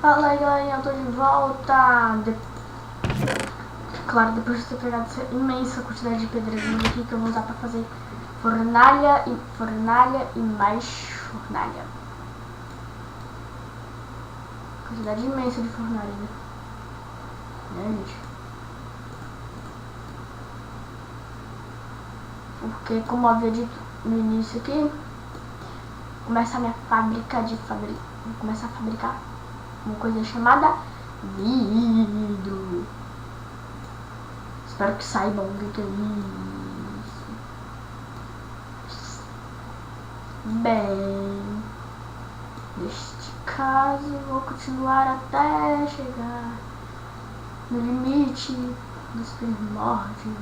Fala aí galerinha, eu tô de volta. Claro, depois de ter pegado essa imensa quantidade de pedregulho aqui que eu vou usar pra fazer fornalha e mais fornalha. Quantidade imensa de fornalha, né, gente? Porque, como eu havia dito no início aqui, começa a minha fábrica vou começar a fabricar uma coisa chamada vidro. Espero que saibam o que é isso. Bem, neste caso vou continuar até chegar no limite dos primórdios,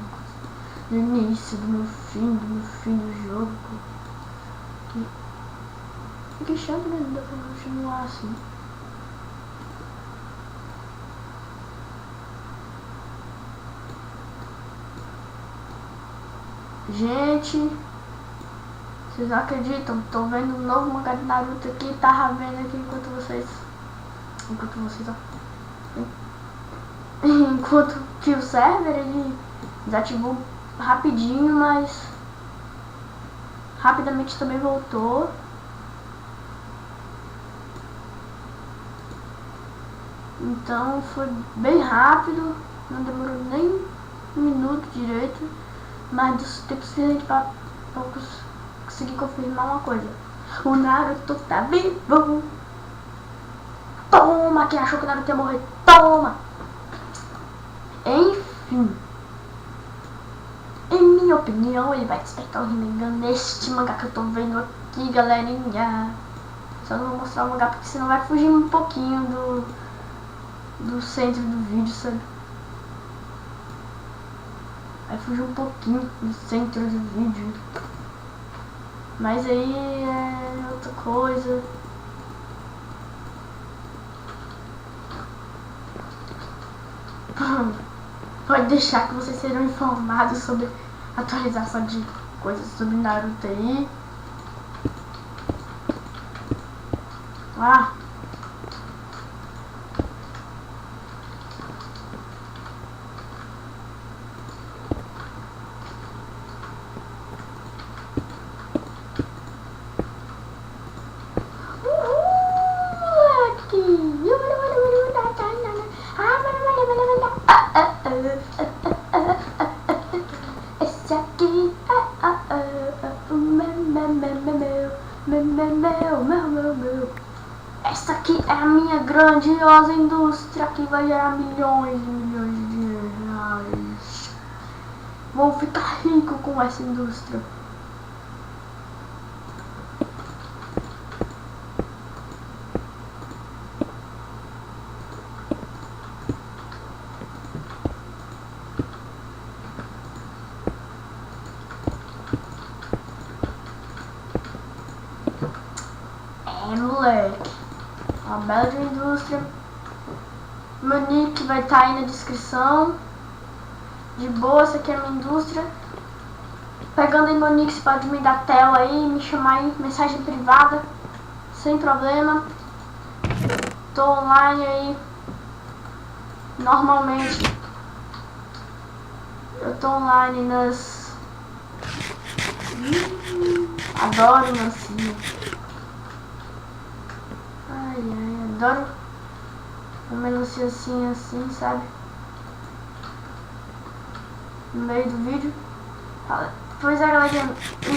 no início do meu fim do jogo. Que chato, né? Não dá pra continuar assim. Gente, vocês não acreditam? Tô vendo um novo mangá de Naruto aqui, tava vendo aqui enquanto vocês, ó. Enquanto que o server ele desativou rapidinho, mas rapidamente também voltou. Então foi bem rápido, não demorou nem um minuto direito, mas dos tempos suficiente para conseguir confirmar uma coisa: o Naruto tá vivo! Toma! Quem achou que o Naruto ia morrer? Toma! Enfim, em minha opinião, ele vai despertar o Rinnegan neste mangá que eu tô vendo aqui, galerinha. Só não vou mostrar o mangá porque senão vai fugir um pouquinho do centro do vídeo, sabe? Vai fugir um pouquinho do centro do vídeo. Mas aí é outra coisa. Pode deixar que vocês serão informados sobre atualização de coisas sobre Naruto aí. Esse aqui meu. Essa aqui é a minha grandiosa indústria que vai gerar milhões e milhões de reais. Vou ficar rico com essa indústria. Moleque, uma bela de indústria. Meu nick vai estar aí na descrição. De boa, essa aqui é a minha indústria. Pegando aí meu nick, você pode me dar tela aí, me chamar aí, mensagem privada, sem problema. Tô online aí normalmente. Eu tô online nas... Adoro melancia. Adoro uma melancia assim, sabe? No meio do vídeo. Pois é, galera,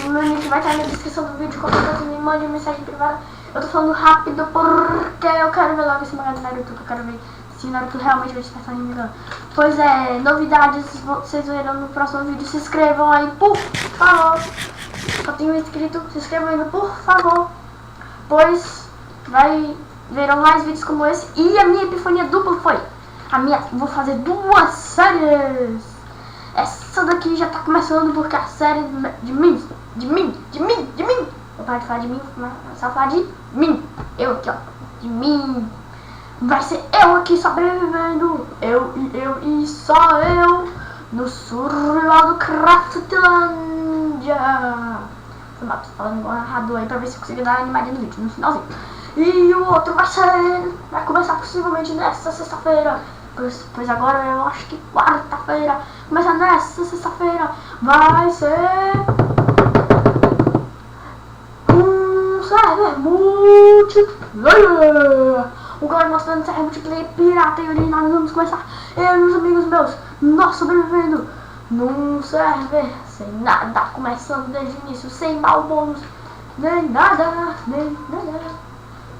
meu link vai estar na descrição do vídeo. Qualquer coisa me mande uma mensagem privada. Eu tô falando rápido porque eu quero ver logo esse mangá de Naruto, que eu quero ver se o Naruto realmente vai despertar Rinnegan. Pois é, novidades vocês verão no próximo vídeo. Se inscrevam aí, por favor. Só tenho inscrito, se inscrevam aí, por favor. Pois verão mais vídeos como esse. E a minha epifania dupla foi vou fazer 2 séries. Essa daqui já tá começando porque a série de mim. Vou parar de falar de mim, vou começar a falar de mim. Eu aqui, ó, de mim. Vai ser eu aqui sobrevivendo. Eu e só eu no surreal do Craftolândia. Tô falando igual narrador aí pra ver se eu consigo dar uma animadinha no vídeo no finalzinho. E o outro vai começar possivelmente nessa sexta-feira. Pois agora eu acho que quarta-feira. Começa nessa sexta-feira. Vai ser um server multiplayer. O cara mostrando server multiplayer pirata. E nós vamos começar. Eu e os amigos meus. Nós sobrevivendo num server sem nada. Começando desde o início. Sem mal bônus. Nem nada.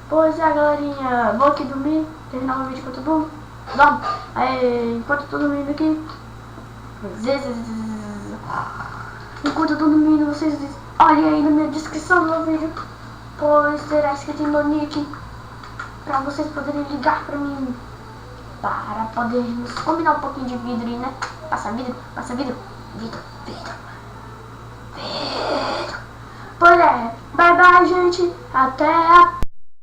Pois é, galerinha, vou aqui dormir, terminar o vídeo enquanto eu durmo. Dorme. Aí, enquanto eu tô dormindo aqui. Enquanto eu tô dormindo, vocês olhem aí na minha descrição do vídeo. Pois terá escrito meu nick. Pra vocês poderem ligar pra mim. Para podermos combinar um pouquinho de vidro aí, né? Passa vidro. Vidro. Pois é, bye bye, gente. Até a